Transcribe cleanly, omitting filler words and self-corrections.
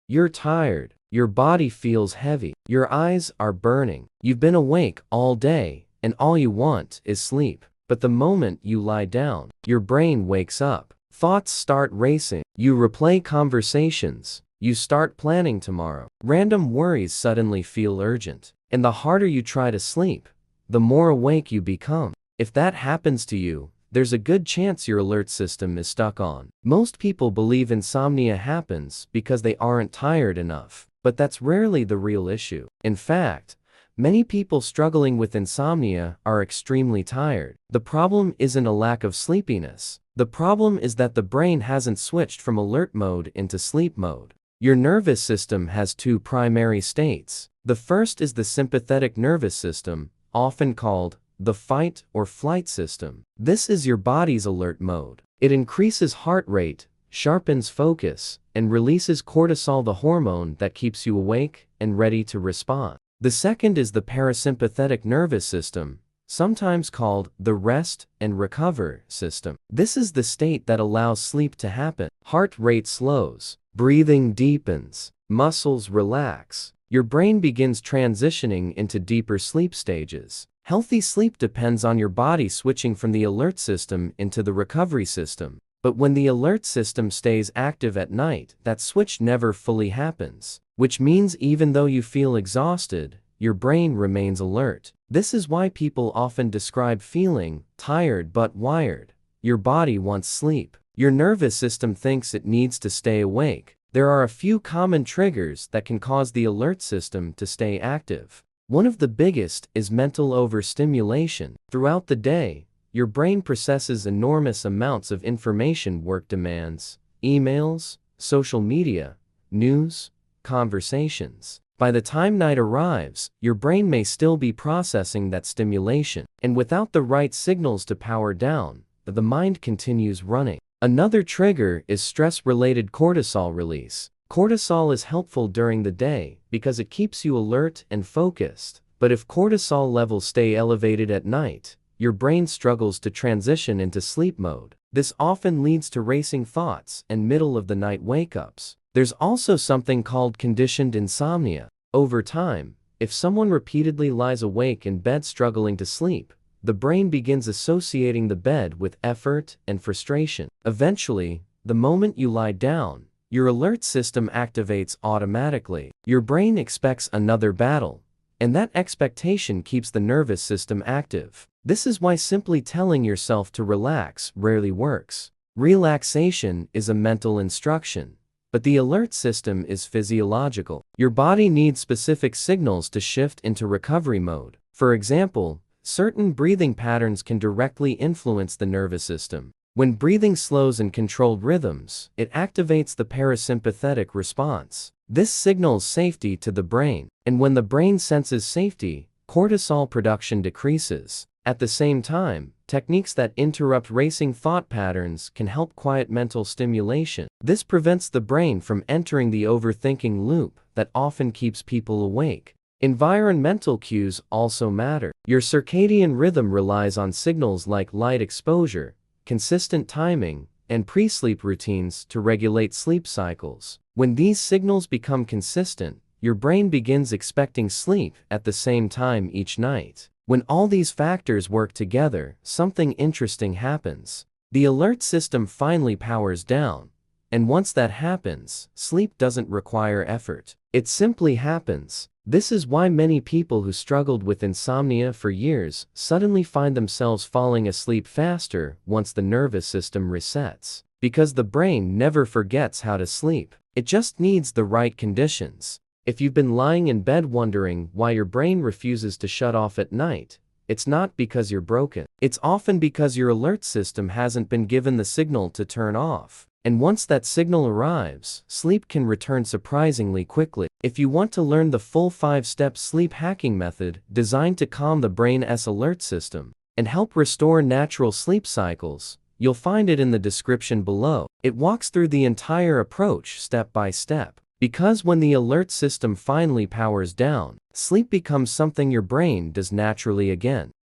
You're tired. Your body feels heavy. Your eyes are burning. You've been awake all day, and all you want is sleep. But the moment you lie down, your brain wakes up. Thoughts start racing. You replay conversations. You start planning tomorrow. Random worries suddenly feel urgent. And the harder you try to sleep, the more awake you become. If that happens to you, there's a good chance your alert system is stuck on. Most people believe insomnia happens because they aren't tired enough, but that's rarely the real issue. In fact, many people struggling with insomnia are extremely tired. The problem isn't a lack of sleepiness. The problem is that the brain hasn't switched from alert mode into sleep mode. Your nervous system has two primary states. The first is the sympathetic nervous system, often called the fight or flight system. This is your body's alert mode. It increases heart rate, sharpens focus, and releases cortisol, the hormone that keeps you awake and ready to respond. The second is the parasympathetic nervous system, sometimes called the rest and recover system. This is the state that allows sleep to happen. Heart rate slows, breathing deepens, muscles relax. Your brain begins transitioning into deeper sleep stages. Healthy sleep depends on your body switching from the alert system into the recovery system. But when the alert system stays active at night, that switch never fully happens. Which means even though you feel exhausted, your brain remains alert. This is why people often describe feeling tired but wired. Your body wants sleep. Your nervous system thinks it needs to stay awake. There are a few common triggers that can cause the alert system to stay active. One of the biggest is mental overstimulation. Throughout the day, your brain processes enormous amounts of information. Work demands, emails, social media, news, conversations. By the time night arrives, your brain may still be processing that stimulation, and without the right signals to power down, the mind continues running. Another trigger is stress-related cortisol release. Cortisol is helpful during the day because it keeps you alert and focused. But if cortisol levels stay elevated at night, your brain struggles to transition into sleep mode. This often leads to racing thoughts and middle-of-the-night wake-ups. There's also something called conditioned insomnia. Over time, if someone repeatedly lies awake in bed struggling to sleep, the brain begins associating the bed with effort and frustration. Eventually, the moment you lie down, your alert system activates automatically. Your brain expects another battle, and that expectation keeps the nervous system active. This is why simply telling yourself to relax rarely works. Relaxation is a mental instruction, but the alert system is physiological. Your body needs specific signals to shift into recovery mode. For example, certain breathing patterns can directly influence the nervous system. When breathing slows in controlled rhythms, it activates the parasympathetic response. This signals safety to the brain, and when the brain senses safety, cortisol production decreases. At the same time, techniques that interrupt racing thought patterns can help quiet mental stimulation. This prevents the brain from entering the overthinking loop that often keeps people awake. Environmental cues also matter. Your circadian rhythm relies on signals like light exposure, consistent timing, and pre-sleep routines to regulate sleep cycles. When these signals become consistent, your brain begins expecting sleep at the same time each night. When all these factors work together, something interesting happens. The alert system finally powers down, and once that happens, sleep doesn't require effort. It simply happens. This is why many people who struggled with insomnia for years suddenly find themselves falling asleep faster once the nervous system resets. Because the brain never forgets how to sleep. It just needs the right conditions. If you've been lying in bed wondering why your brain refuses to shut off at night, it's not because you're broken. It's often because your alert system hasn't been given the signal to turn off. And once that signal arrives, sleep can return surprisingly quickly. If you want to learn the full 5-step sleep hacking method designed to calm the brain's alert system and help restore natural sleep cycles, you'll find it in the description below. It walks through the entire approach step by step. Because when the alert system finally powers down, sleep becomes something your brain does naturally again.